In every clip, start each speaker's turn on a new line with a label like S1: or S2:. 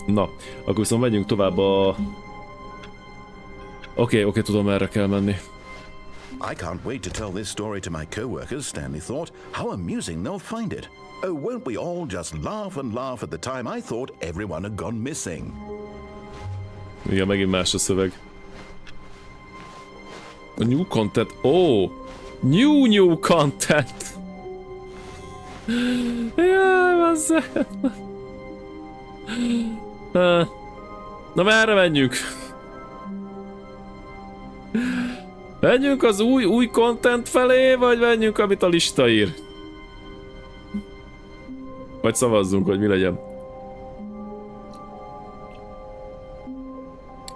S1: Na, akkor viszont megyünk tovább a... Oké, tudom, merre kell menni.
S2: I can't wait to tell this story to my co-workers, Stanley thought. How amusing they'll find it. Oh, won't we all just laugh and laugh at the time I thought everyone had gone missing.
S1: Igen, megint más a szöveg. A new content... Oh! New content! Jaj, bazzeg! Na merre menjünk? Menjünk az új content felé, vagy menjünk, amit a lista ír? Vagy szavazzunk, hogy mi legyen.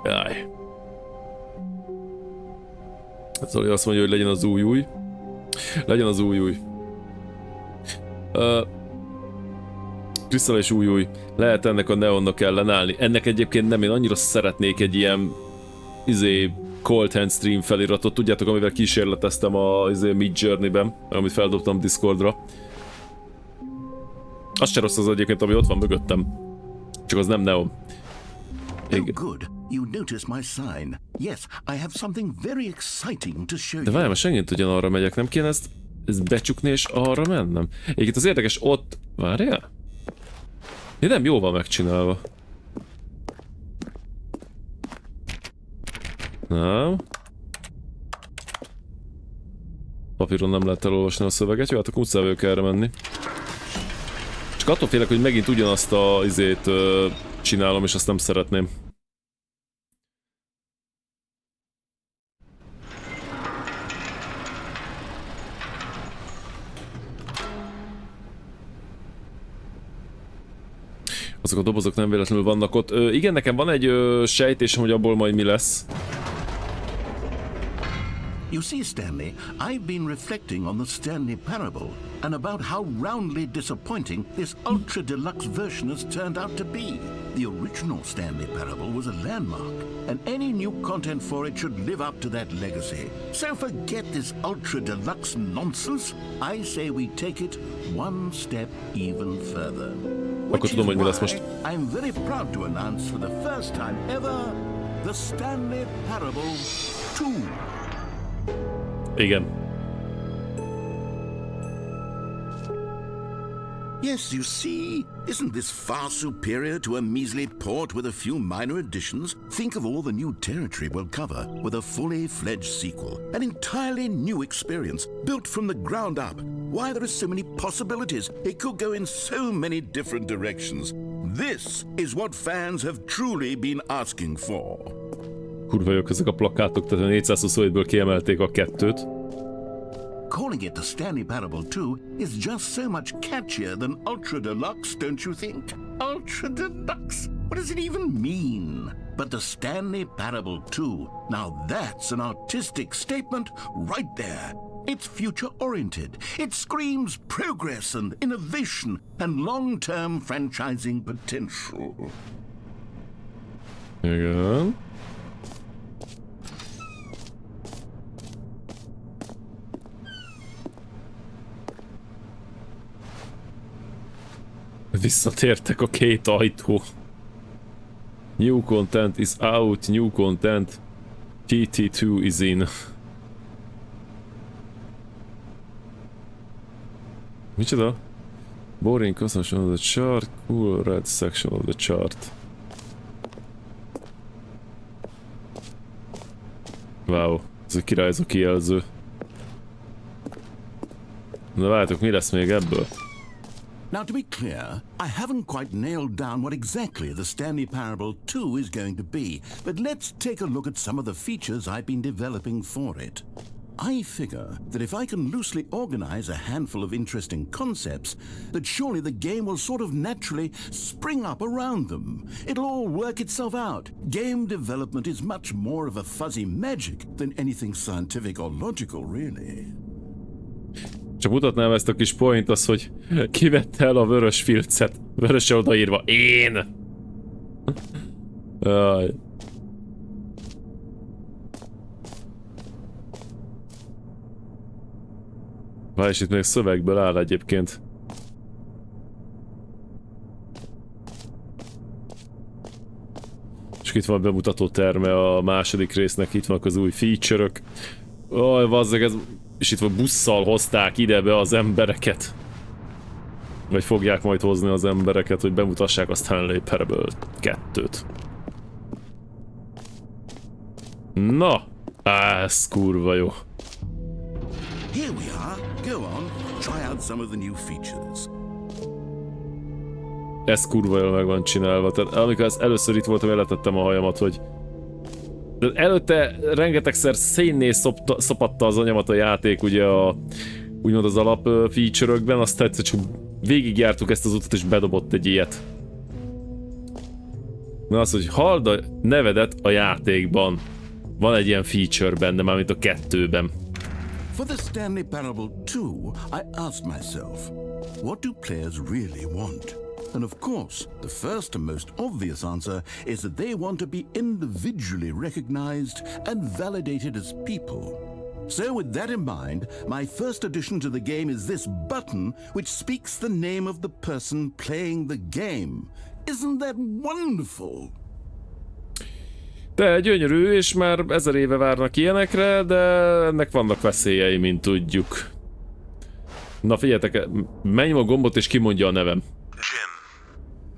S1: Jaj. Zoli azt mondja, hogy legyen az új. Legyen az új. Krisztál és új. Lehet ennek a neonnak ellenállni. Ennek egyébként nem, én annyira szeretnék egy ilyen ColdHand stream feliratot, tudjátok, amivel kísérleteztem a Mid Journey-ben, amit feldobtam Discordra. Az se rossz az egyébként, ami ott van mögöttem. Csak az nem neon.
S2: Oh, good. You noticed my sign. Yes, I have something very exciting to show you.
S1: De várj, most senki tudjon arra megyek, nem kéne ezt becsukni és arra mennem? Egyébként az érdekes, ott... Várjál? De nem jól van megcsinálva. Nem. Papíron nem lehet elolvasni a szöveget, jó, hát akkor muszáj vagyok erre menni. Csak attól félek, hogy megint ugyanazt a csinálom, és azt nem szeretném. Azok a dobozok nem véletlenül vannak ott. Igen, nekem van egy sejtésem, hogy abból majd mi lesz.
S2: You see, Stanley, I've been reflecting on the Stanley Parable and about how roundly disappointing this Ultra Deluxe version has turned out to be. The original Stanley Parable was a landmark, and any new content for it should live up to that legacy. So forget this Ultra Deluxe nonsense. I say we take it one step even further. Which is why I'm very proud to announce for the first time ever the Stanley Parable 2.
S1: Igen.
S2: Yes, you see, isn't this far superior to a measly port with a few minor additions? Think of all the new territory we'll cover with a fully fledged sequel, an entirely new experience, built from the ground up. Why, there are so many possibilities. It could go in so many different directions. This is what fans have truly been asking for.
S1: Kurva jók ezek a plakátok, tehát a 427-ből kiemelték a 2-t.
S2: Calling it the Stanley Parable 2 is just so much catchier than Ultra Deluxe, don't you think? Ultra Deluxe? What does it even mean? But the Stanley Parable 2, now that's an artistic statement right there. It's future-oriented. It screams progress and innovation and long-term franchising potential.
S1: Igen. Visszatértek a két ajtó. New content is out, new content TT2 is in. Micsoda? Boring consumption of the chart, cool red section of the chart. Wow, ez a király, ez a kijelző. Na várjátok, mi lesz még ebből?
S2: Now, to be clear, I haven't quite nailed down what exactly the Stanley Parable 2 is going to be, but let's take a look at some of the features I've been developing for it. I figure that if I can loosely organize a handful of interesting concepts, that surely the game will sort of naturally spring up around them. It'll all work itself out. Game development is much more of a fuzzy magic than anything scientific or logical, really.
S1: Csak mutatnám ezt a kis point, az, hogy kivette el a vörös filcet. Vörösre odaírva, én! Jaj. Várj, és itt még szövegből áll egyébként. Csak itt van a bemutató terme a második résznek, itt vannak az új feature-ök. Oj, vazzeg, ez... És itt van busszal hozták ide be az embereket. Vagy fogják majd hozni az embereket, hogy bemutassák a Stanley Parable 2-t. Na! Ez kurva jó.
S2: Here we are. Go on, try out some of the new features.
S1: Ez kurva jól meg van csinálva. Tehát amikor először itt voltam, elletettem a hajamat, hogy... De előtte rengetegszer szénné szopatta az anyamat a játék, ugye a... úgymond az alap feature-ökben, aztán egyszer csak végigjártuk ezt az utat és bedobott egy ilyet. Na az, hogy halld a nevedet a játékban. Van egy ilyen feature benne, mármint a 2-ben.
S2: For the Stanley Parable 2, I asked myself, what do players really want? And of course, the first and most obvious answer is that they want to be individually recognized and validated as people. So with that in mind, my first addition to the game is this button which speaks the name of the person playing the game. Isn't that wonderful?
S1: De gyönyörű, és már 1000 éve várnak ilyenekre, de ennek vannak veszélyei, mint tudjuk. Na figyeljetek, menj a gombot és kimondja a nevem.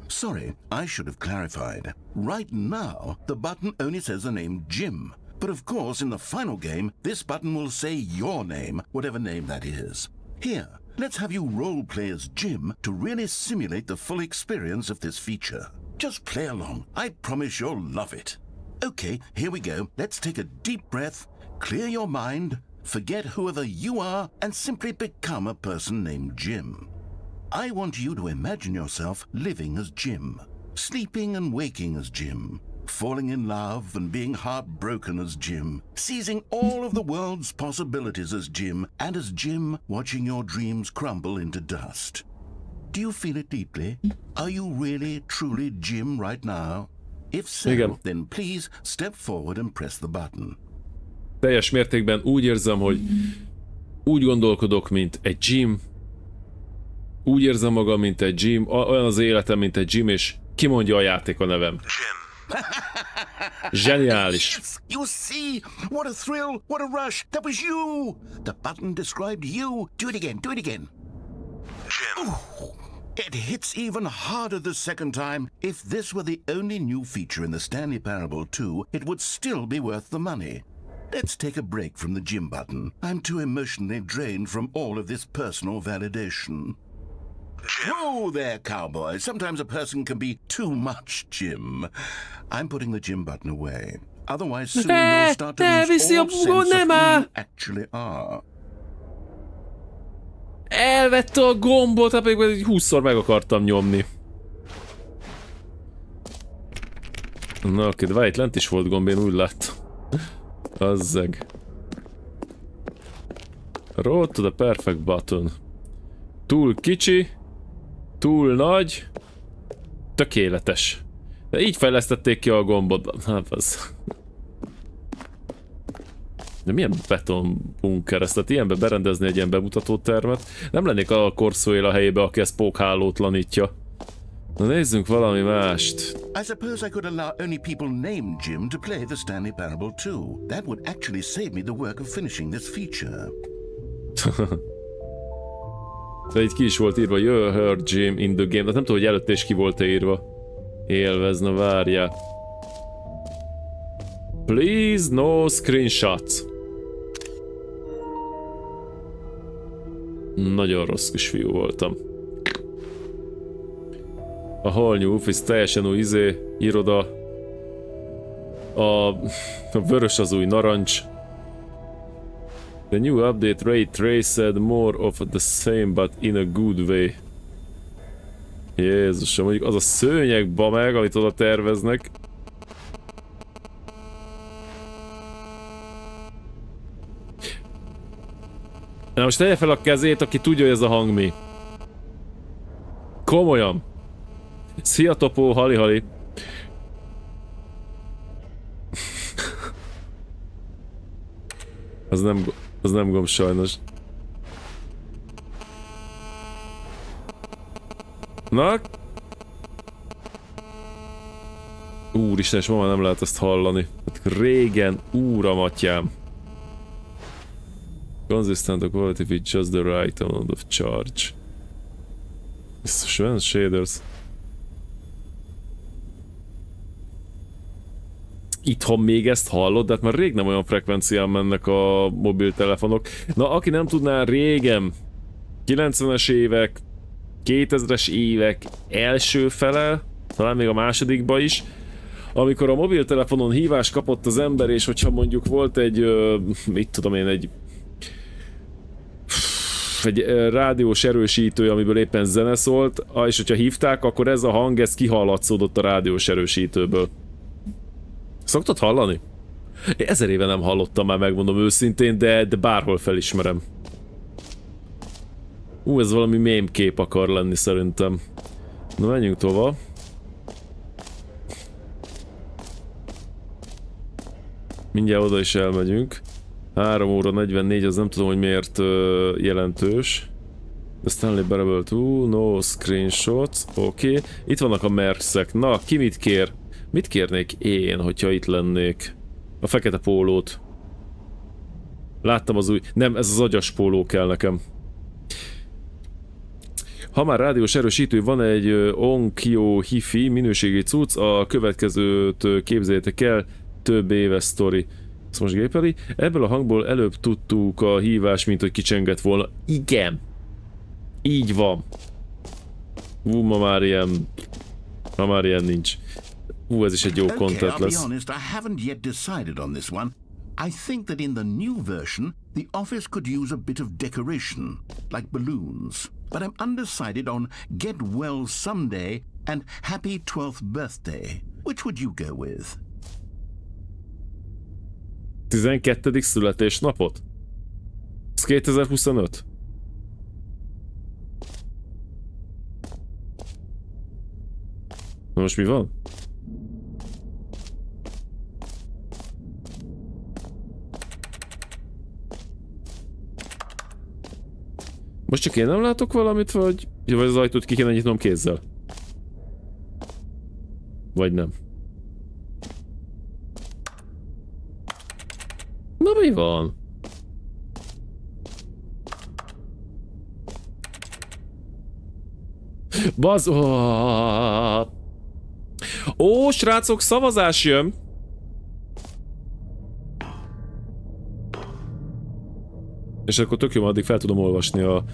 S2: Sorry, I should have clarified. Right now, the button only says the name Jim. But of course, in the final game, this button will say your name, whatever name that is. Here, let's have you roleplay as Jim to really simulate the full experience of this feature. Just play along. I promise you'll love it. Okay, here we go. Let's take a deep breath, clear your mind, forget whoever you are, and simply become a person named Jim. I want you to imagine yourself living as Jim, sleeping and waking as Jim, falling in love and being heartbroken as Jim, seizing all of the world's possibilities as Jim, and as Jim watching your dreams crumble into dust. Do you feel it deeply? Are you really, truly Jim right now? If so, then please step forward and press the button.
S1: Teljes mértékben úgy érzem, hogy úgy gondolkodok, mint egy Jim. Úgy érzem magam, mint egy Jim. Olyan az életem, mint egy Jim, és kimondja a játék a nevem. Zseniális.
S2: Yes, you see, what a thrill, what a rush. That was you. The button described you. Do it again, do it again. Jim. It hits even harder the second time. If this were the only new feature in the Stanley Parable 2, it would still be worth the money. Let's take a break from the Jim button. I'm too emotionally drained from all of this personal validation. Whoa there, cowboy. Sometimes a person can be too much Jim. I'm putting the Jim button away. Otherwise, soon you'll start to lose all sense of who you actually are.
S1: Elvette a gombot, hát pedig 20-szor meg akartam nyomni. Na oké, de itt lent is volt gomb, én úgy láttam. Azzeg. Road to the perfect button. Túl kicsi, túl nagy, tökéletes. De így fejlesztették ki a gombot. Hát az... De milyen betonbunker ez? Tehát ilyenbe berendezni egy ilyen bemutató termet? Nem lennék a korszóél a helyébe, aki ezt pókhálótlanítja. Na nézzünk valami mást.
S2: I suppose I could allow only people named Jim to play the Stanley Parable 2. That would actually save me the work of finishing this feature.
S1: De itt ki is volt írva, you heard Jim in the game. De nem tudom, hogy előtte is ki volt-e írva. Élvezne, várjál. Please no screenshots. Nagyon rossz kis fiú voltam. A whole new office, teljesen új iroda. A vörös az új narancs. The new update Ray traced more of the same but in a good way. Jézusom, mondjuk az a szőnyeg meg, amit oda terveznek. Na most tegye fel a kezét, aki tudja, hogy ez a hang mi. Komolyan. Szia Topó, hali-hali. Az nem gomb sajnos. Úristen, és ma már nem lehet ezt hallani. Hát régen, úramatyám. Consistent the quality with just the right amount of charge. Biztos van shaders. Itthon még ezt hallod, de hát már rég nem olyan frekvencián mennek a mobiltelefonok. Na, aki nem tudná, régen 90-es évek, 2000-es évek első fele, talán még a másodikba is, amikor a mobiltelefonon hívást kapott az ember, és hogyha mondjuk volt egy, mit tudom én, egy rádiós erősítő, amiből éppen zene szólt, és hogyha hívták, akkor ez a hang, ez kihallatszódott a rádiós erősítőből. Szoktad hallani? Én 1000 éve nem hallottam már, megmondom őszintén, de bárhol felismerem. Ez valami mém kép akar lenni szerintem. Na, menjünk tovább. Mindjárt oda is elmegyünk. 3 óra 44, az nem tudom, hogy miért jelentős. The Stanley Parable 2, no screenshots, oké. Itt vannak a merszek. Na, ki mit kér? Mit kérnék én, hogyha itt lennék? A fekete pólót. Láttam az új... Nem, ez az agyas póló kell nekem. Ha már rádiós erősítő, van egy Onkyo Hifi minőségi cucc, a következőt képzeljétek el, több éves sztori. Ezt most gépeli. Ebből a hangból előbb tudtuk a hívás, mint hogy kicsengett volna. Igen! Így van. Ma már ilyen nincs. Ez is egy jó content lesz.
S2: I'll be honest, I haven't yet decided on this one. I think that in the new version, the office could use a bit of decoration, like balloons. But I'm undecided on get well someday and happy 12th birthday. Which would you go with?
S1: 12. születésnapot? Ez 2025? Na most mi van? Most csak én nem látok valamit, vagy az ajtót ki kéne nyitnom kézzel? Vagy nem? Na mi van? Bazd... Ó, srácok, szavazás jön! És akkor tök jó, addig fel tudom olvasni a...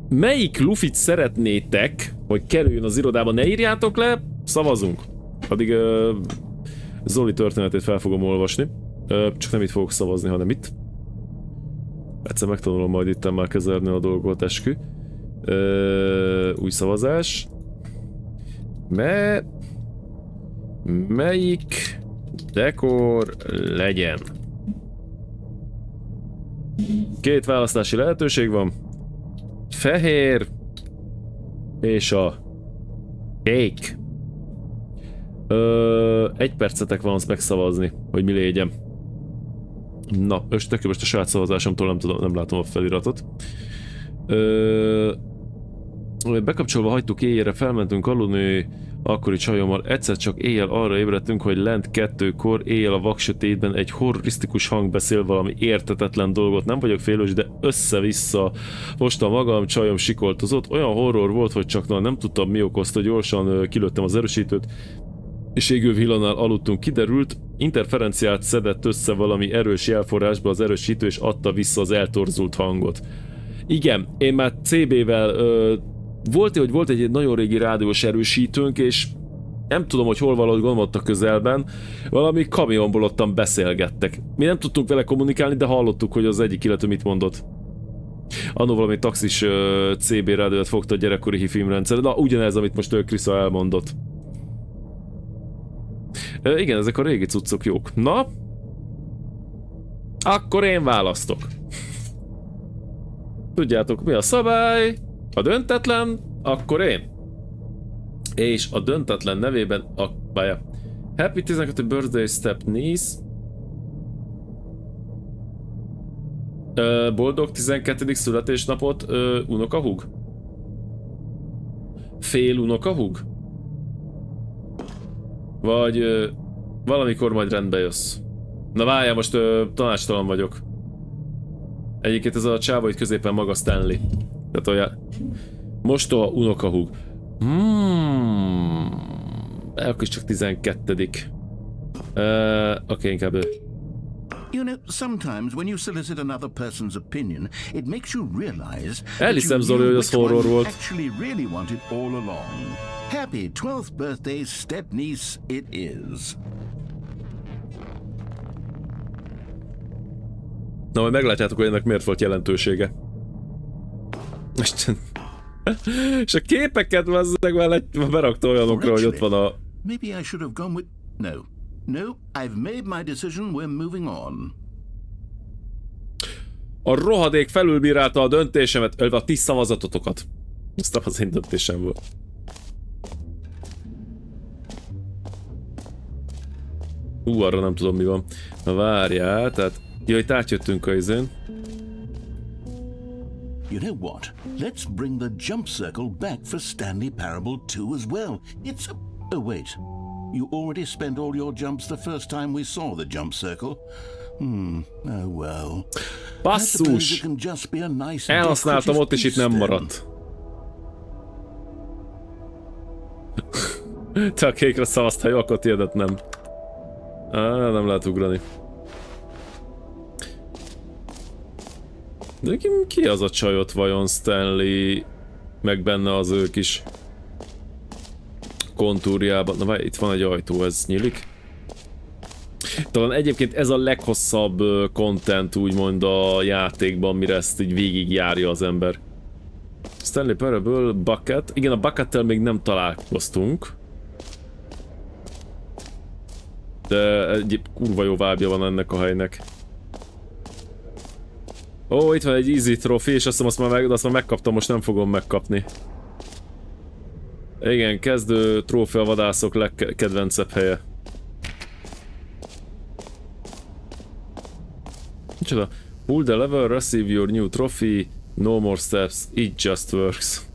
S1: melyik lufit szeretnétek, hogy kerüljön az irodába? Ne írjátok le, szavazunk. Addig Zoli történetét fel fogom olvasni. Csak nem itt fogok szavazni, hanem itt. Egyszer megtanulom majd itten már kezelni a dolgot, eskü. Új szavazás. Melyik dekor legyen? 2 választási lehetőség van. Fehér és a kék. 1 percetek van azt megszavazni, hogy mi legyen. Na, most a saját szavazásomtól nem látom a feliratot. Bekapcsolva hagytuk éjjelre, felmentünk aludni akkori csajommal. Egyszer csak éjjel arra ébredtünk, hogy lent 2-kor éjjel a vaksötétben egy horrorisztikus hang beszél valami értetetlen dolgot. Nem vagyok félős, de össze-vissza mostam magam, csajom sikoltozott. Olyan horror volt, hogy csak nem tudtam mi okozta, gyorsan kilőttem az erősítőt, és égő villannál aludtunk. Kiderült, interferenciát szedett össze valami erős jelforrásba az erősítő, és adta vissza az eltorzult hangot. Igen, én már CB-vel volt egy nagyon régi rádiós erősítőnk, és nem tudom, hogy hol valahogy gondolt a közelben, valami kamionból ottan beszélgettek. Mi nem tudtunk vele kommunikálni, de hallottuk, hogy az egyik illető mit mondott. Annó valami taxis CB rádiót fogta a gyerekkori hifilmrendszer. Na, ugyanez, amit most Krisza elmondott. Igen, ezek a régi cuccok jók. Na? Akkor én választok. Tudjátok, mi a szabály? A döntetlen, akkor én. És a döntetlen nevében a bája. Happy 12. birthday step niece. Boldog 12. születésnapot, unokahúg? Fél unokahúg? Vagy valamikor majd rendbe jössz. Na várjál, most tanácstalan vagyok. Egyébként ez a csáva itt középen maga Stanley. Tehát olyan... Most a unokahúg. Akkor is csak 12. Oké, inkább ő.
S2: You know, sometimes when you solicit another person's opinion, it makes you realize
S1: Elhiszem, Zoli, hogy az horror volt.
S2: actually really wanted all along. Happy 12th birthday, step-niece it is.
S1: Na, majd meglátjátok, hogy ennek miért volt jelentősége. És a képeket vazzeg már berakta olyanokra, hogy ott van a...
S2: Maybe I should have gone with... No, I've made my decision, we're moving on.
S1: A rohadék felülbírálta a döntésemet, ölve a ti szavazatotokat. Ez nem az én döntésem volt. Arra nem tudom, mi van. Na várjál, tehát... Jaj, itt átjöttünk a izén.
S2: You know what? Let's bring the jump circle back for Stanley Parable 2 as well. It's a... Oh, wait. You already spent all your jumps the first time we saw the jump circle. Oh well.
S1: Basszus! Elhasználtam ott, és itt nem maradt. Te a kékre szavaztál, jó, akkor tiédet nem. Nem lehet ugrani. De ki az a csajot vajon, Stanley? Meg benne az ő kis kontúrjában. Na várj, itt van egy ajtó, ez nyílik? Talán egyébként ez a leghosszabb content úgymond a játékban, mire ezt így végigjárja az ember. Stanley Parable, Bucket. Igen, a Buckettel még nem találkoztunk. De egy kurva jó vibe-ja van ennek a helynek. Ó, itt van egy easy trophy, és azt már megkaptam, most nem fogom megkapni. Igen, kezdő trófea vadászok legkedvencebb helye. Micsoda? Pull the lever, receive your new trophy, no more steps, it just works.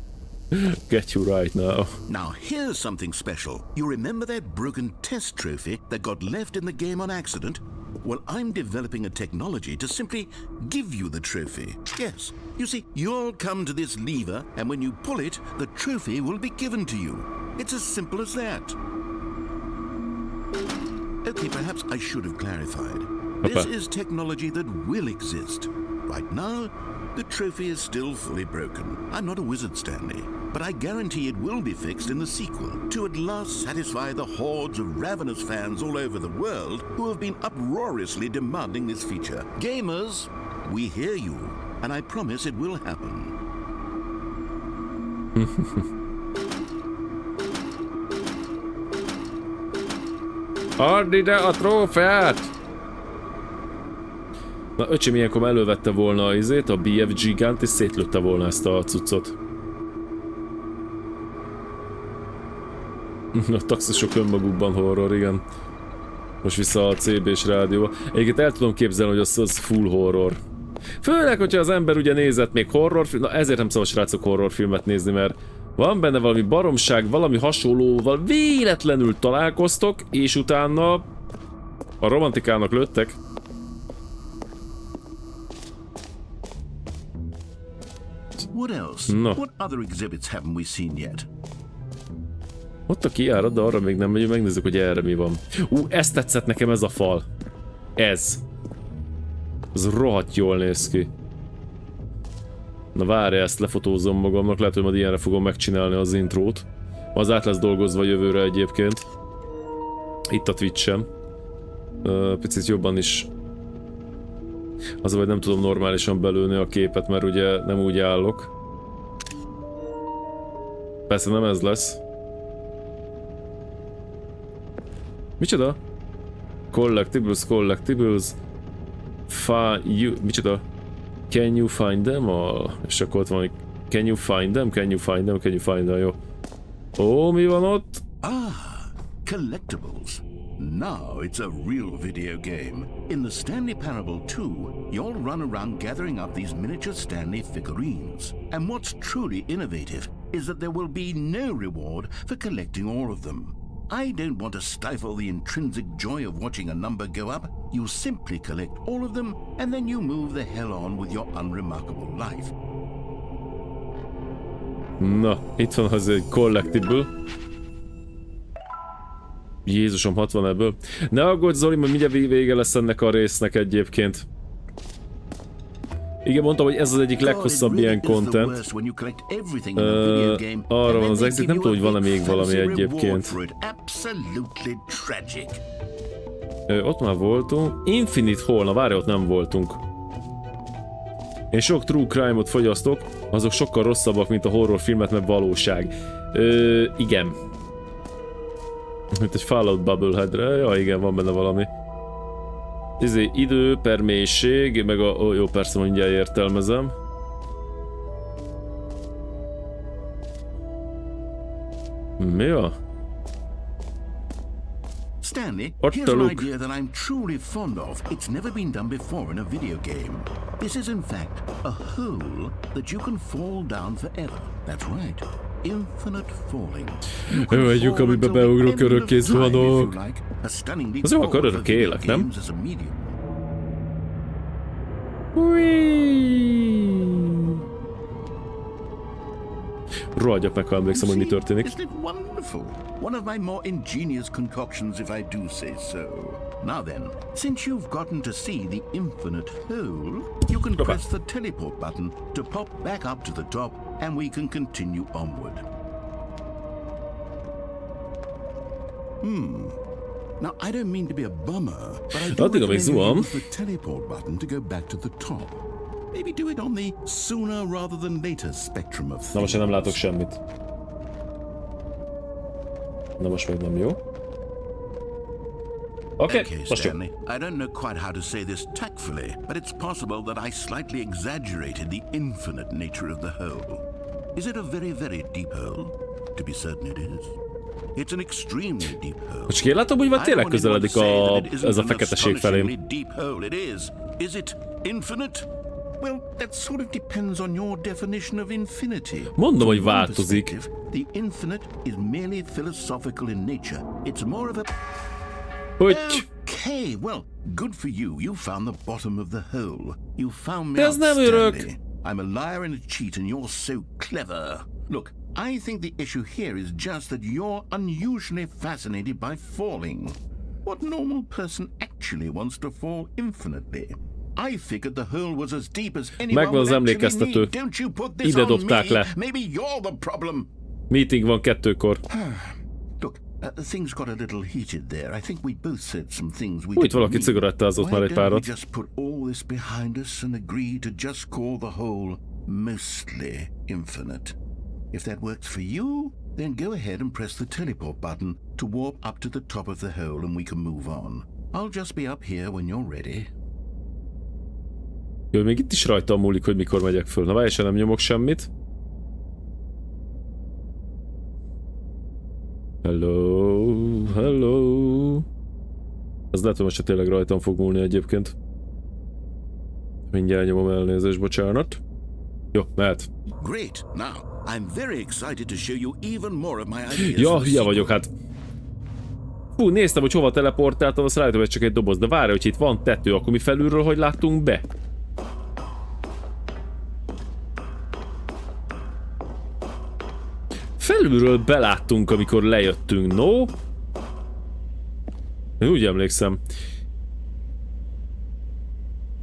S1: Get you right now.
S2: Now here's something special. You remember that broken test trophy that got left in the game on accident? Well, I'm developing a technology to simply give you the trophy. Yes. You see, you'll come to this lever, and when you pull it, the trophy will be given to you. It's as simple as that. Okay, perhaps I should have clarified. This is technology that will exist. Right now, the trophy is still fully broken. I'm not a wizard, Stanley, but I guarantee it will be fixed in the sequel to at last satisfy the hordes of ravenous fans all over the world who have been uproariously demanding this feature. Gamers, we hear you, and I promise it will happen.
S1: Add ide a trófeát! Na öcsém, ilyenkor elővette volna a BF Gigant, és szétlőtte volna ezt a cuccot. A taxisok önmagukban horror, igen. Most vissza a CB-s rádióba. Egyébként el tudom képzelni, hogy az full horror. Főleg, hogyha az ember ugye nézett még horrorfilm, na ezért nem szabad, srácok, horrorfilmet nézni, mert van benne valami baromság, valami hasonlóval véletlenül találkoztok, és utána a romantikának lőttek.
S2: What else?
S1: No.
S2: What other exhibits haven't we seen yet?
S1: Ott a kijárat, de arra még nem megyünk, megnézzük, hogy erre mi van. Ez tetszett nekem, ez a fal. Ez. Ez rohadt jól néz ki. Na várj, ezt lefotózom magamnak, lehet, hogy majd ilyenre fogom megcsinálni az intrót. Az át lesz dolgozva jövőre egyébként. Itt a Twitch-en. Picit jobban is. Az, hogy nem tudom normálisan belőni a képet, mert ugye nem úgy állok. Persze nem ez lesz. Micsoda? Collectibles. Micsoda? Can you find them all? És akkor ott van, can you find them, jó. Ó, mi van ott?
S2: Collectibles. Now it's a real video game. In the Stanley Parable 2, you'll run around gathering up these miniature Stanley figurines. And what's truly innovative is that there will be no reward for collecting all of them. I don't want to stifle the intrinsic joy of watching a number go up. You simply collect all of them, and then you move the hell on with your unremarkable life.
S1: Na, itt van az egy collectible. Jézusom, 60 ebből. Ne aggódj, Zoli, mert mindjárt vége lesz ennek a résznek egyébként. Igen, mondtam, hogy ez az egyik leghosszabb ilyen content. Arra van az exit, nem tudom, hogy van-e még valami egyébként. Ott már voltunk. Infinite Hall, na várj, ott nem voltunk. Én sok true crime-ot fogyasztok, azok sokkal rosszabbak, mint a horrorfilmet, mert valóság. Igen. Mint egy Fallout Bubbleheadre, ja igen, van benne valami. Idő per mélység, meg a... jó, persze, mindjárt értelmezem. Mi a?
S2: Stanley, here's an idea that I'm truly fond of. It's never been done before in a video game. This is in fact a hole that you can fall down forever. That's right. Infinite falling.
S1: Jó, egy lyuk, amiben beugrok, örökké zuhanok. Az jó, akkor örökké élek, nem? Rohadjak meg, ha emlékszem, hogy mi történik.
S2: Isn't it wonderful? One of my more ingenious concoctions, if I do say so. Now then, since you've gotten to see the infinite hole, you can press the teleport button to pop back up to the top, and we can continue onward. Now, I don't mean to be a bummer, but I do recommend you use the teleport button to go back to the top. Maybe do it on the sooner rather than later spectrum of things.
S1: Na most én nem látok semmit. Na most még nem jó. Okay,
S2: Stanley. I don't know quite how to say this tactfully, but it's possible that I slightly exaggerated the infinite nature of the hole. Is it a very, very deep hole? To be certain it is. It's an extremely deep hole.
S1: Most én látom, hogy már tényleg közeledik ez a feketeség felém.
S2: Deep hole it is. Is it infinite? Well, that sort of depends on your definition of infinity.
S1: Mondom, hogy változik.
S2: The infinite is merely philosophical in nature. It's more of a...
S1: Hogy?
S2: Okay, well, good for you. You found the bottom of the hole. You found me
S1: Ez
S2: out,
S1: nem örök.
S2: Stanley. I'm a liar and a cheat and you're so clever. Look, I think the issue here is just that you're unusually fascinated by falling. What normal person actually wants to fall infinitely? I figured the hole was as deep as anyone
S1: Megvan az emlékeztető.
S2: Don't you put this
S1: Ide
S2: on
S1: dobták
S2: me.
S1: le.
S2: Maybe you're the problem.
S1: Meeting van 2-kor.
S2: Look, things got a little heated there. I think we both said some things we
S1: Úgy valaki cigarettázott már egy párat.
S2: Why don't we just put all this behind us and agree to just call the hole mostly infinite? If that works for you, then go ahead and press the teleport button to warp up to the top of the hole and we can move on. I'll just be up here when you're ready.
S1: Jó, még itt is rajtam múlik, hogy mikor megyek föl. Na várj, nem nyomok semmit. Hello, hello. Ez lehet, hogy most tényleg rajtam fog múlni egyébként. Mindjárt nyomom, elnézést, bocsánat. Jó, mehet.
S2: Great. Now, I'm very excited to show you even more of my ideas.
S1: Ja, hülye vagyok, hát. Fú, néztem, hogy hova teleportáltam, azt rájöttem, hogy csak egy doboz. De várj, hogy itt van tető, akkor mi felülről hogy láttunk be? Felülről beláttunk, amikor lejöttünk, no? Én úgy emlékszem.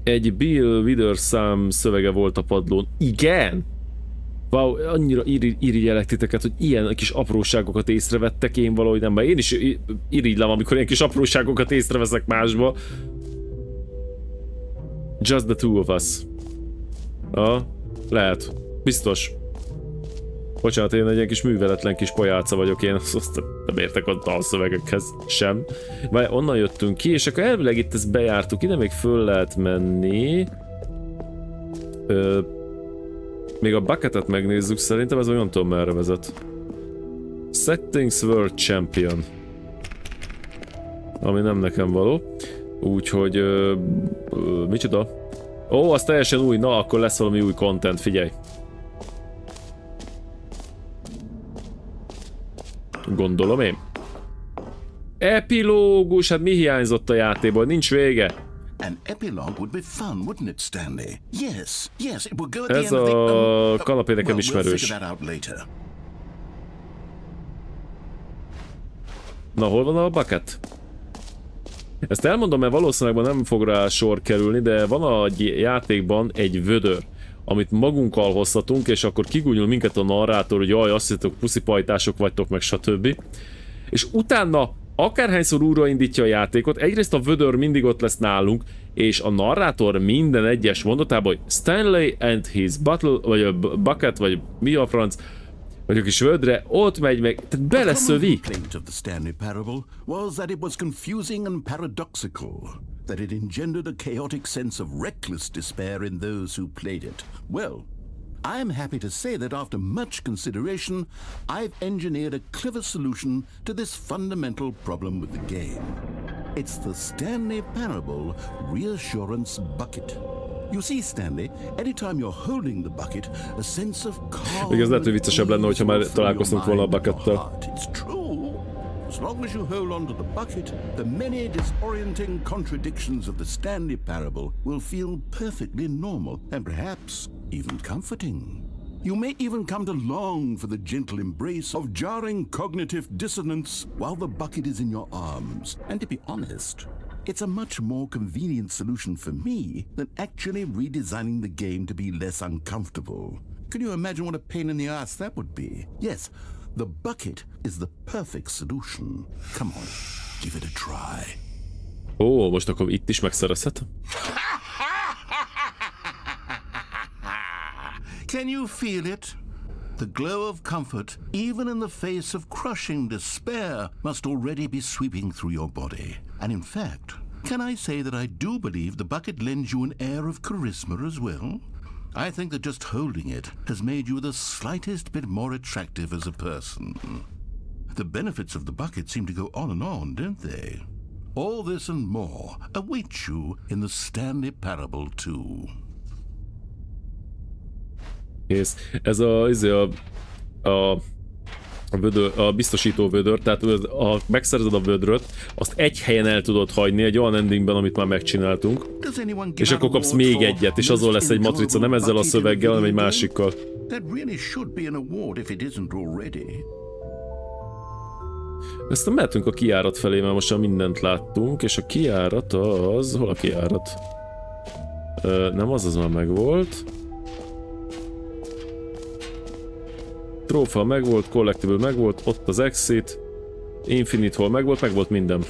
S1: Egy Bill Withers szövege volt a padlón. Igen? Wow, annyira irigyelek titeket, hogy ilyen kis apróságokat észrevettek, én valahogy nem. Én is irigylem, amikor ilyen kis apróságokat észreveszek másba. Just the two of us. Lehet. Biztos. Bocsánat, én egy ilyen kis műveletlen kis pajálca vagyok, én azt nem értek a dalszövegekhez sem. Vagy onnan jöttünk ki, és akkor elvileg itt ezt bejártuk, ide még föl lehet menni. Még a bucketet megnézzük, szerintem ez olyan tudom merre vezet. Settings World Champion. Ami nem nekem való. Úgyhogy... micsoda? Ó, az teljesen új, na akkor lesz valami új content, figyelj. Gondolom én. Epilógus, hát mi hiányzott a játékból? Nincs vége.
S2: An epilogue would be fun, wouldn't it, Stanley? Yes, yes, it would go at the
S1: Ez
S2: end of the...
S1: a kanapé nekem
S2: we'll
S1: ismerős.
S2: figure that out later.
S1: Na, hol van a bucket? Ezt elmondom, mert valószínűleg nem fog rá sor kerülni, de van a játékban egy vödör, amit magunkkal hozhatunk, és akkor kigúnyol minket a narrátor, hogy jaj, azt hittok, puszipajtások vagytok, meg stb. És utána akárhányszor újraindítja a játékot, egyrészt a vödör mindig ott lesz nálunk, és a narrátor minden egyes mondatában, hogy Stanley and his bottle, vagy a bucket, vagy mi a franc, vagy a kis vödre, ott megy meg, tehát beleszövi.
S2: The complaint of the Stanley Parable was that it was confusing and paradoxical, that it engendered a chaotic sense of reckless despair in those who played it. Well, I'm happy to say that after much consideration, I've engineered a clever solution to this fundamental problem with the game. It's the Stanley Parable Reassurance Bucket. You see, Stanley, anytime you're holding the bucket, a sense of calm.
S1: Igaz, lehet, hogy viccesebb lenne, hogyha már találkoztunk volna a buckettel.
S2: It's true. As long as you hold on to the bucket, the many disorienting contradictions of the Stanley Parable will feel perfectly normal and perhaps even comforting. You may even come to long for the gentle embrace of jarring cognitive dissonance while the bucket is in your arms. And to be honest, it's a much more convenient solution for me than actually redesigning the game to be less uncomfortable. Can you imagine what a pain in the ass that would be? Yes, the bucket is the perfect solution. Come on, give it a try.
S1: Ó, most akkor itt is megszerezhetem?
S2: Can you feel it? The glow of comfort, even in the face of crushing despair, must already be sweeping through your body. And in fact, can I say that I do believe the bucket lends you an air of charisma as well? I think that just holding it has made you the slightest bit more attractive as a person. The benefits of the bucket seem to go on, don't they? All this and more await you in the Stanley Parable 2.
S1: Kész. Ez a biztosító vödör, tehát ha megszerzed a vödröt, azt egy helyen el tudod hagyni, egy olyan endingben, amit már megcsináltunk, és akkor kapsz még egyet, és azon lesz egy matrica, nem ezzel a szöveggel, hanem egy másikkal. Aztán mehetünk a kijárat felé, mert most már mindent láttunk, és a kijárat az... Hol a kijárat? Nem, az már megvolt. Trófa megvolt, Collectible megvolt, ott az Exit, Infinite Hall megvolt minden.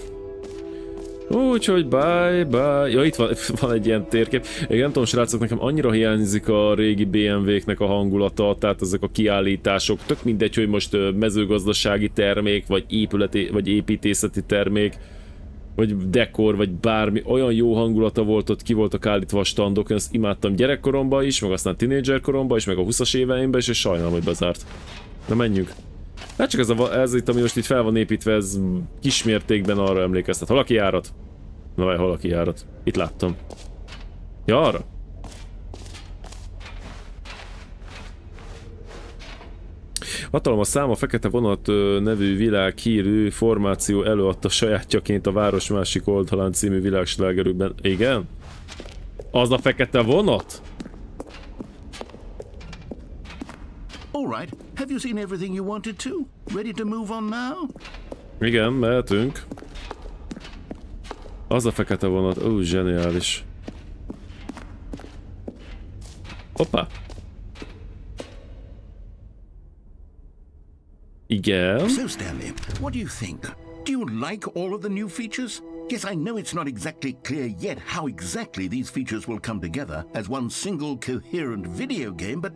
S1: Úgyhogy bye. Ja, itt van egy ilyen térkép. Én nem tudom, srácok, nekem annyira hiányzik a régi BMW-knek a hangulata, tehát ezek a kiállítások, tök mindegy, hogy most mezőgazdasági termék, vagy építészeti termék, vagy dekor, vagy bármi, olyan jó hangulata volt, ott ki voltak állítva a standok, én azt imádtam gyerekkoromban is, meg aztán tínédzserkoromban is, meg a 20-as éveimben is, és sajnálom, hogy bezárt. Na menjünk. Hát csak ez itt, ami most itt fel van építve, ez kismértékben arra emlékeztet. Hol a kijárat? Na vagy hol a kijárat? Itt láttam. Ja, arra? Hatalmas száma fekete vonat nevű világhírű formáció előadta sajátjaként a város másik oldalán című világslágerükben. Igen? Az a fekete vonat?
S2: All right. Have you seen everything you wanted to? Ready to move on now?
S1: Igen, mehetünk. Az a fekete vonat. Ó, zseniális. Hoppá. Igen.
S2: So, Stanley, what do you think? Do you like all of the new features? Yes, I know it's not exactly clear yet how exactly these features will come together as one single coherent video game, but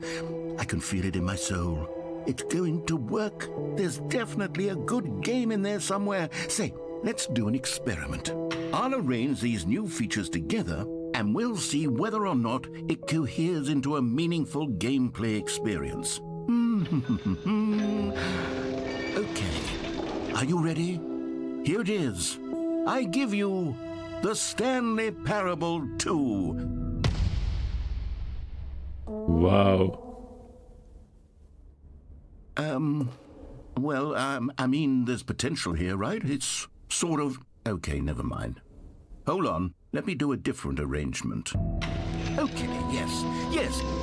S2: I can feel it in my soul. It's going to work. There's definitely a good game in there somewhere. Say, let's do an experiment. I'll arrange these new features together and we'll see whether or not it coheres into a meaningful gameplay experience. Okay, are you ready? Here it is. I give you the Stanley Parable 2.
S1: Wow.
S2: Well, I mean, there's potential here, right? Sort of. Okay, never mind. Hold on. Let me do a different arrangement. Okay, yes,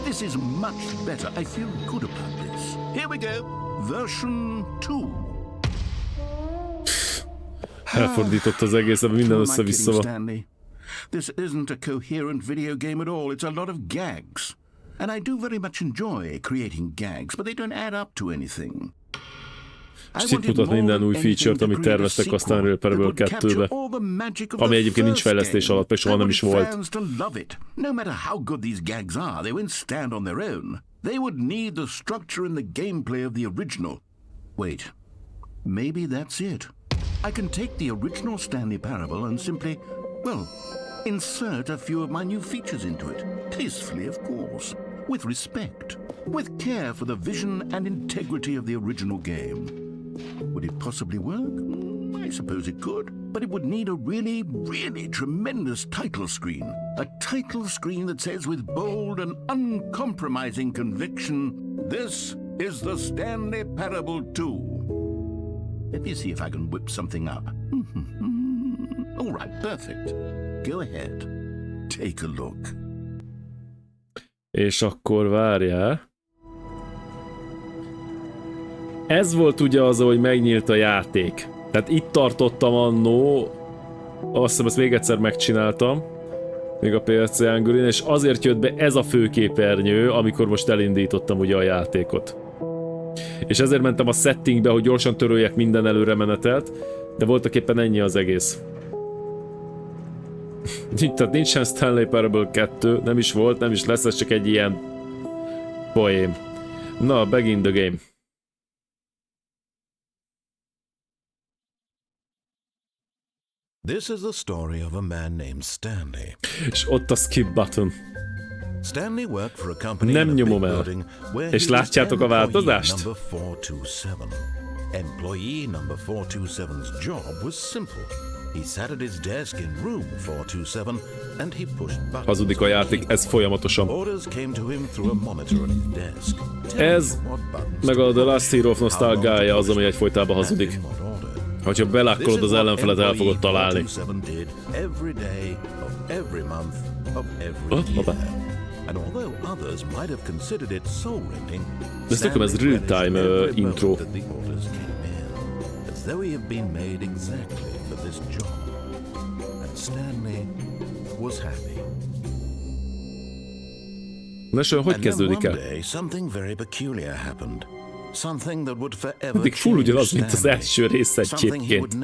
S2: this is much better. I feel good about this. Here we go. Version 2.
S1: Elfordított az egészet, minden össze-vissza van.
S2: Stanley. This isn't a coherent video game at all. It's a lot of gags. And I do very much enjoy creating gags, but they don't add up to anything.
S1: És itt mutat minden új feature-t, amit terveztek a Stanley Parable 2-be, ami egyébként nincs fejlesztés alatt, és soha nem is volt.
S2: No matter how good these gags are, they won't stand on their own. They would need the structure and the gameplay of the original. Wait, maybe that's it. I can take the original Stanley Parable and simply, well, insert a few of my new features into it. Tastefully, of course. With respect. With care for the vision and integrity of the original game. Would it possibly work? I suppose it could. But it would need a really, really tremendous title screen. A title screen that says with bold and uncompromising conviction, "This is the Stanley Parable 2. Let me see if I can whip something up. All right, perfect. Go ahead. Take a look.
S1: És akkor várjál. Ez volt ugye az, hogy megnyílt a játék. Tehát itt tartottam annó, azt hiszem ezt még egyszer megcsináltam, még a PC Angolin, és azért jött be ez a főképernyő, amikor most elindítottam ugye a játékot. És ezért mentem a settingbe, hogy gyorsan töröljek minden előremenetelt, de voltak éppen ennyi az egész. Tehát nincsen Stanley Parable 2, nem is volt, nem is lesz, ez csak egy ilyen poém. Na, begin the game.
S3: This is the story of a man named Stanley.
S1: És ott a skip button.
S3: Stanley worked for a company
S1: Nem
S3: in a big
S1: nyomom el.
S3: building where
S1: És
S3: he was
S1: látjátok a változást?
S3: employee number 427. Employee number 427's job was simple. He sat at his desk in room 427 and he pushed buttons.
S1: Hazudik a játék, ez folyamatosan.
S3: Orders came to him through a monitor on his desk.
S1: Ez, meg a The Last Hero of Nostalgia az, ami egyfolytában hazudik. Ha belákkolod az ellenfelet, el fogod találni. Ez nekem ez real-time intro. Na és hogy kezdődik el? Addig full ugyanaz, mint az első rész egyébként.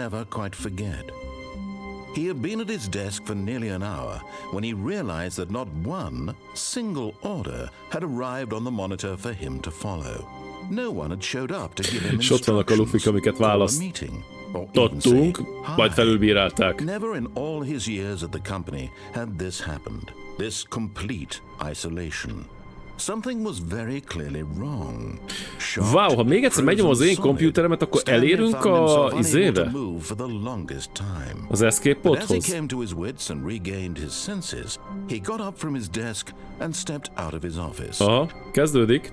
S3: He had been at his desk for nearly an hour when he realized that not one single order had arrived on the monitor for him to follow. No one had showed up to give him
S1: És ott vannak a lufik, amiket választottunk, majd felülbírálták.
S3: Never in all his years at the company had this happened. This complete isolation. Something was very clearly wrong.
S1: Wow, ha még egyszer megnyomom az én kompjúteremet, akkor elérünk a izébe? Az escape podhoz. Aha, kezdődik.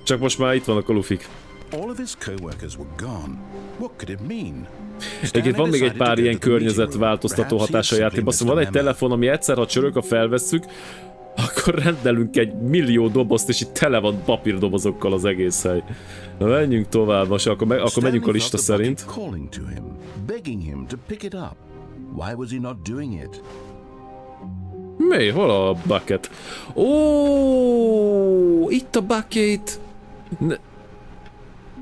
S1: Csak most már itt vannak a lufik. Egyébként van még egy pár ilyen környezetváltoztató hatása a játékban. Szóval van egy telefon, ami egyszer, ha csörög, ha felvesszük, akkor rendelünk egy millió dobozt, és itt tele van papírdobozokkal az egész hely. Na, menjünk tovább, most akkor menjünk a lista szerint. Mi? Hol a bucket? Ó, itt a bucket!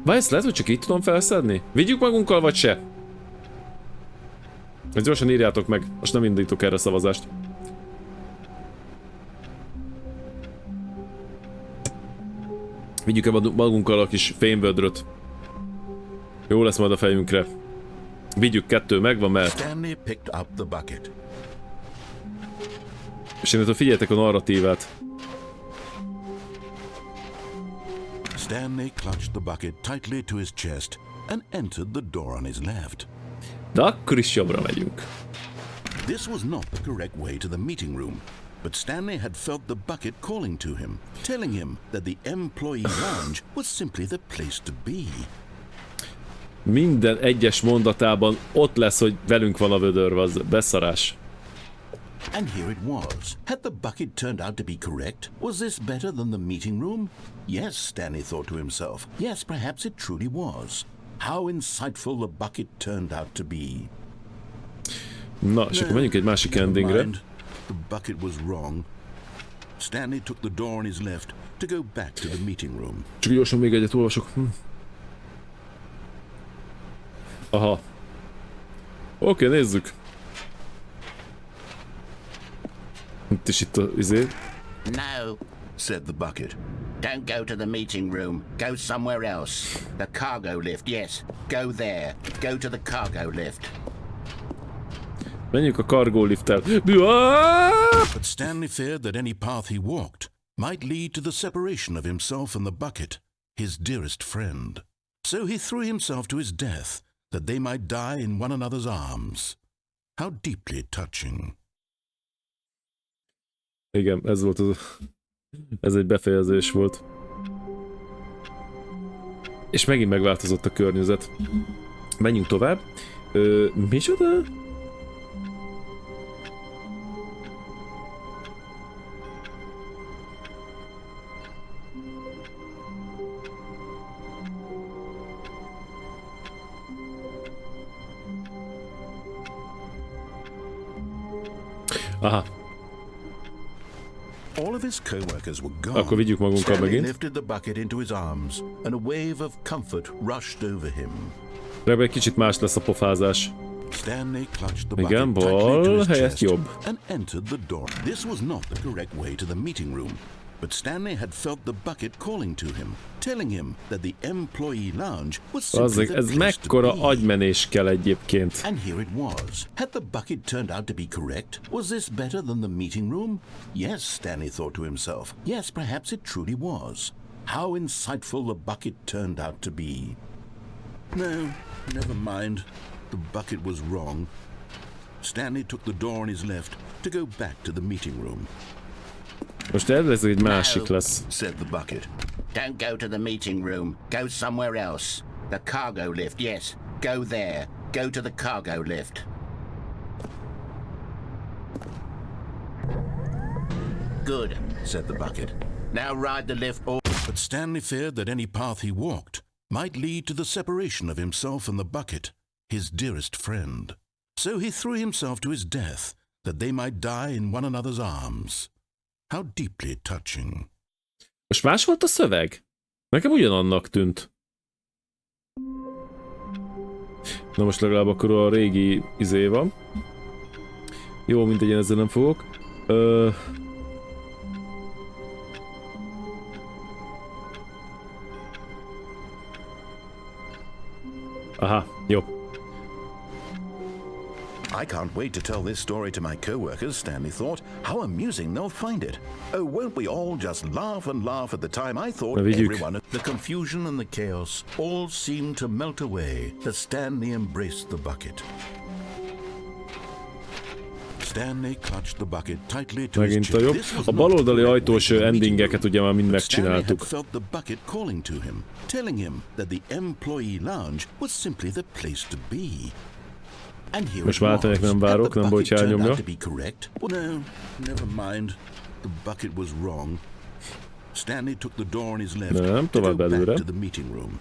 S1: Várj, ezt lehet, hogy csak így tudom felszedni? Vigyük magunkkal, vagy se? Ezt gyorsan írjátok meg, most nem indítok erre szavazást. Vigyük-e magunkkal a kis fémvödröt? Jó lesz majd a fejünkre. Vigyük, 2 megvan, mert... És én figyeljetek a narratívát.
S3: Stanley clutched the bucket tightly to his chest and entered the door on his left.
S1: De akkor is jobbra megyünk.
S3: This was not the correct way to the meeting room, but Stanley had felt the bucket calling to him, telling him that the employee lounge was simply the place to be.
S1: Minden egyes mondatában ott lesz, hogy velünk van a vödör, az beszarás.
S2: And here it was. Had the bucket turned out to be correct? Was this better than the meeting room? Yes, Stanley thought to himself. Yes, perhaps it truly was. How insightful the bucket turned out to be.
S1: Na, és akkor menjünk egy másik endingre.
S2: The bucket was wrong. Stanley took the door on his left to go back to the meeting room.
S1: Csak gyorsan még egyet olvasok. Aha. Oké, nézzük. Itt is itt a izé.
S2: No, said the bucket. Don't go to the meeting room. Go somewhere else. The cargo lift, yes. Go there. Go to the cargo lift.
S1: Menjünk a cargo lifttel.
S3: But Stanley feared that any path he walked might lead to the separation of himself and the bucket, his dearest friend. So he threw himself to his death, that they might die in one another's arms. How deeply touching.
S1: Igen, ez volt az... Ez egy befejezés volt. És megint megváltozott a környezet. Menjünk tovább. Micsoda? Aha.
S3: All of his co-workers were gone.
S1: Akkor vigyük magunkkal
S3: Stanley
S1: megint.
S3: lifted the bucket into his arms, and a wave of comfort rushed over him.
S1: Remélem, egy kicsit más lesz a pofázás.
S3: Stanley clutched the
S1: Igen,
S3: bucket tightly to
S1: bal
S3: his
S1: helyett
S3: chest
S1: jobb.
S3: and entered the door. This was not the correct way to the meeting room, but Stanley had felt the bucket calling to him, telling him that the employee lounge was simply the
S1: Ez
S3: place to
S1: mekkora
S3: be.
S1: agymenés kell egyébként.
S2: And here it was. Had the bucket turned out to be correct? Was this better than the meeting room? Yes, Stanley thought to himself. Yes, perhaps it truly was. How insightful the bucket turned out to be.
S3: No, never mind. The bucket was wrong. Stanley took the door on his left to go back to the meeting room.
S1: Most ez egy másik lesz.
S2: Said the bucket. Don't go to the meeting room. Go somewhere else. The cargo lift, yes. Go there. Go to the cargo lift. Good, said the bucket. Now ride the lift or...
S3: But Stanley feared that any path he walked might lead to the separation of himself and the bucket, his dearest friend. So he threw himself to his death, that they might die in one another's arms. How deeply touching.
S1: Most más volt a szöveg? Nekem ugyanannak tűnt. Na most legalább akkor a régi izé van. Jó, mindegy, én ezzel nem fogok. Aha, jó.
S3: I can't wait to tell this story to my co-workers, Stanley thought. How amusing they'll find it. Oh, won't we all just laugh and laugh at the time? I thought everyone...
S2: The confusion and the chaos all seemed to melt away as Stanley embraced the bucket.
S3: Stanley clutched the bucket tightly to his
S1: Megint a
S3: chest.
S1: jobb. A baloldali ajtós endingeket ugye már mind megcsináltuk.
S3: Felt the bucket calling to him, telling him that the employee lounge was simply the place to be.
S1: Most váltanék, nem várok, nem baj, hogy elnyomja.
S3: No, never mind. The bucket was wrong. Stanley took the door on his left
S1: Nem,
S3: to
S1: tovább
S3: go back
S1: előre.
S3: to the meeting room.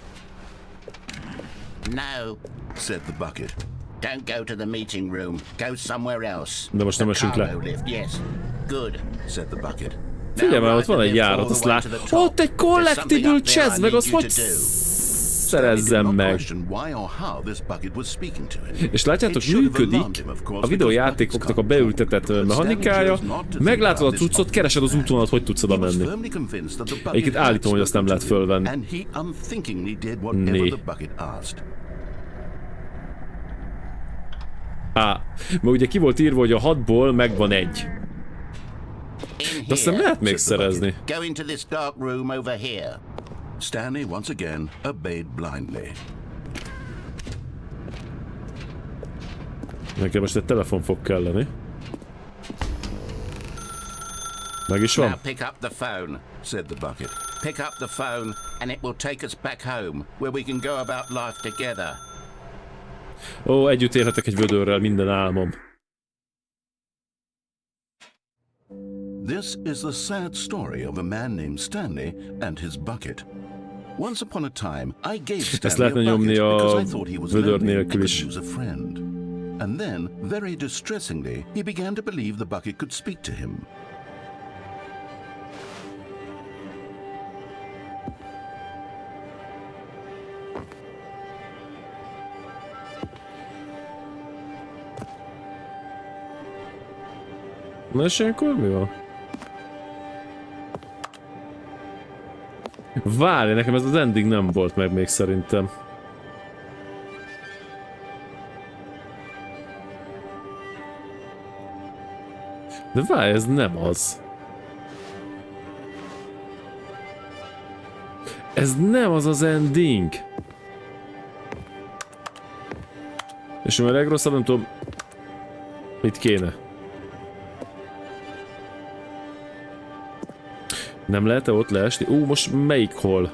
S2: No, said the bucket. Don't go to the meeting room. Go somewhere else.
S1: De most nem esünk le.
S2: Lift, yes. Good, said the bucket.
S1: Figyelj már, ott van egy járat, azt lát. Ott egy collectible chest, meg az hogy szerezzem meg. És látjátok, működik a videójátékoknak a beültetett mechanikája. Meglátod a cuccot, keresed az útvonalat, hogy tudsz oda menni. Egyébként állítom, hogy azt nem lehet fölvenni. Né. Mert ugye ki volt írva, hogy a 6-ból megvan egy. De azt nem lehet még szerezni.
S2: Go into this dark room over here.
S3: Stanley once again obeyed blindly.
S1: Nekem most egy telefon fog kelleni. Meg is van.
S2: Now pick up the phone, said the bucket. Pick up the phone and it will take us back home, where we can go about life together.
S1: Ó, együtt élhetek egy vödörrel, minden álmom.
S2: This is the sad story of a man named Stanley and his bucket. Once upon a time, I gave Stanley a bucket because I thought he was lonely and could use a friend. And then, very distressingly, he began to believe the bucket could speak to him.
S1: Na és ilyenkor mi van? Várj, nekem ez az ending nem volt meg még szerintem. De várj, ez nem az. Ez nem az az ending. És a legrosszabb, nem tudom... Mit kéne? Nem lehet-e ott leesni? Most melyik hol?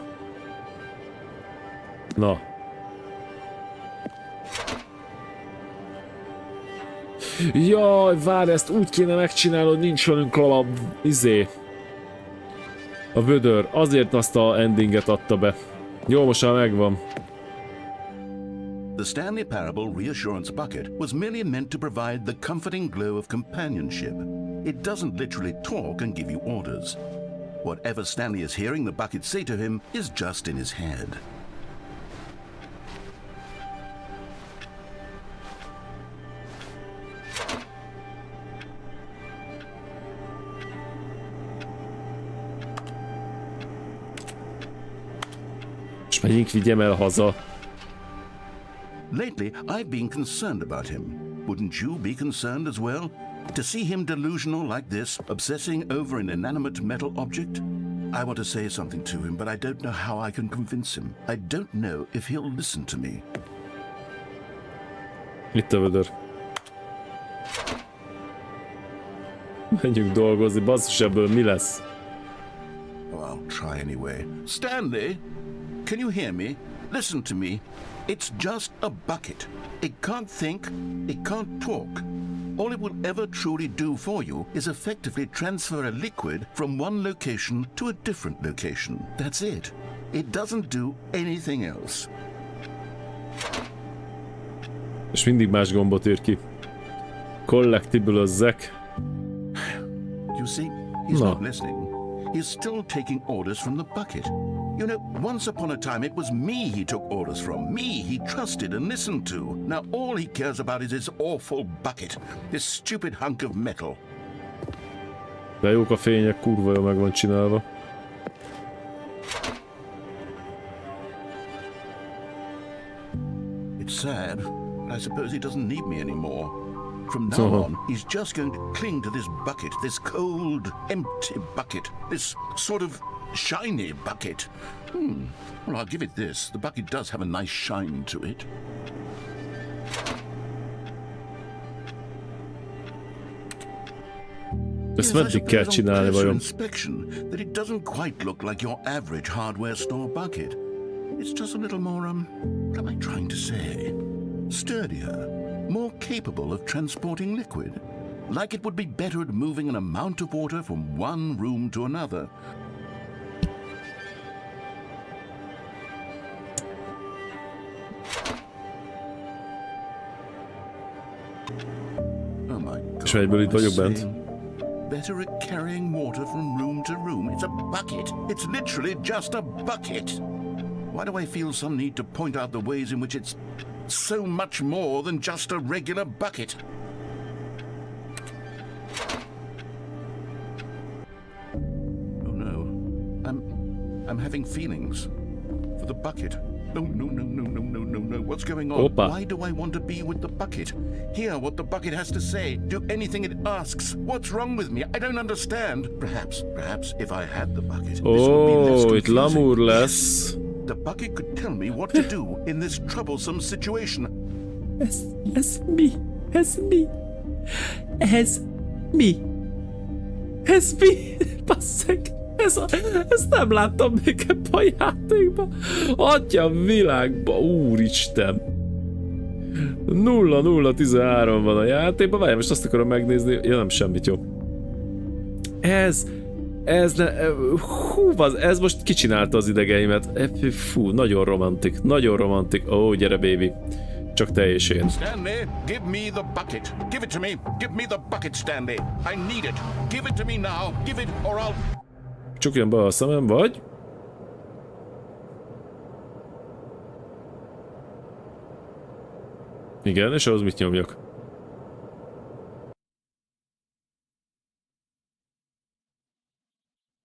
S1: Na. Jaj, várj, ezt úgy kéne megcsinálod, nincs velünk a a vödör. Azért azt a endinget adta be. Jó, most már megvan.
S2: The Stanley Parable Reassurance Bucket was merely meant to provide the comforting glow of companionship. It doesn't literally talk and give you orders. Whatever Stanley is hearing the bucket say to him is just in his head.
S1: És menjünk, vigyem el haza.
S2: Lately, I've been concerned about him. Wouldn't you be concerned as well? To see him delusional like this, obsessing over an inanimate metal object? I want to say something to him, but I don't know how I can convince him. I don't know if he'll listen to me.
S1: Itt a vödör. Menjünk dolgozni, basszus, ebből mi lesz?
S2: Oh, I'll try anyway. Stanley, can you hear me? Listen to me. It's just a bucket. It can't think, it can't talk. All it will ever truly do for you is effectively transfer a liquid from one location to a different location. That's it. It doesn't do anything else.
S1: És mindig más gombot ír ki. Collectible-özzek.
S2: You see, he's not listening. He's still taking orders from the bucket. You know, once upon a time it was me he took orders from, me he trusted and listened to. Now all he cares about is his awful bucket, this stupid hunk of metal.
S1: De jók a fények, kurva jó meg van csinálva.
S2: It's sad, but I suppose he doesn't need me anymore. From now on, he's just going to cling to this bucket, this cold, empty bucket, this sort of shiny bucket. Well, I'll give it this. The bucket does have a nice shine to it.
S1: Ezt meddig kell csinálni vajon?
S2: Inspection that it doesn't quite look like your average hardware store bucket. It's just a little more, what am I trying to say? Sturdier, more capable of transporting liquid. Like it would be better at moving an amount of water from one room to another. Oh my God.
S1: És egyből itt vagyok bent.
S2: Better at carrying water from room to room. It's a bucket. It's literally just a bucket. Why do I feel some need to point out the ways in which it's so much more than just a regular bucket? Oh no. I'm having feelings for the bucket. No. What's going on?
S1: Opa.
S2: Why do I want to be with the bucket? Hear what the bucket has to say. Do anything it asks. What's wrong with me? I don't understand. Perhaps if I had the bucket, this would be less confusing.
S1: Itt lamúr lesz.
S2: The bucket could tell me what to do in this troublesome situation.
S1: Ez mi? Basszeg! Ezt nem láttam még ebben a játékban. Atya világba, úristen! 0-0-13 van a játékban. Várjál, most azt akarom megnézni. Ja, nem semmit, jó. Ez ez most kicsinálta az idegeimet. Fú, nagyon romantik, nagyon romantik. Ó, gyere, baby. Csak te és én.
S3: Stanley, give me the bucket. Give it to me. Give me the bucket, Stanley. I need it. Give it to me now. Give it or I'll...
S1: Csukjon be a szemem, vagy? Igen, és ahhoz mit nyomjak?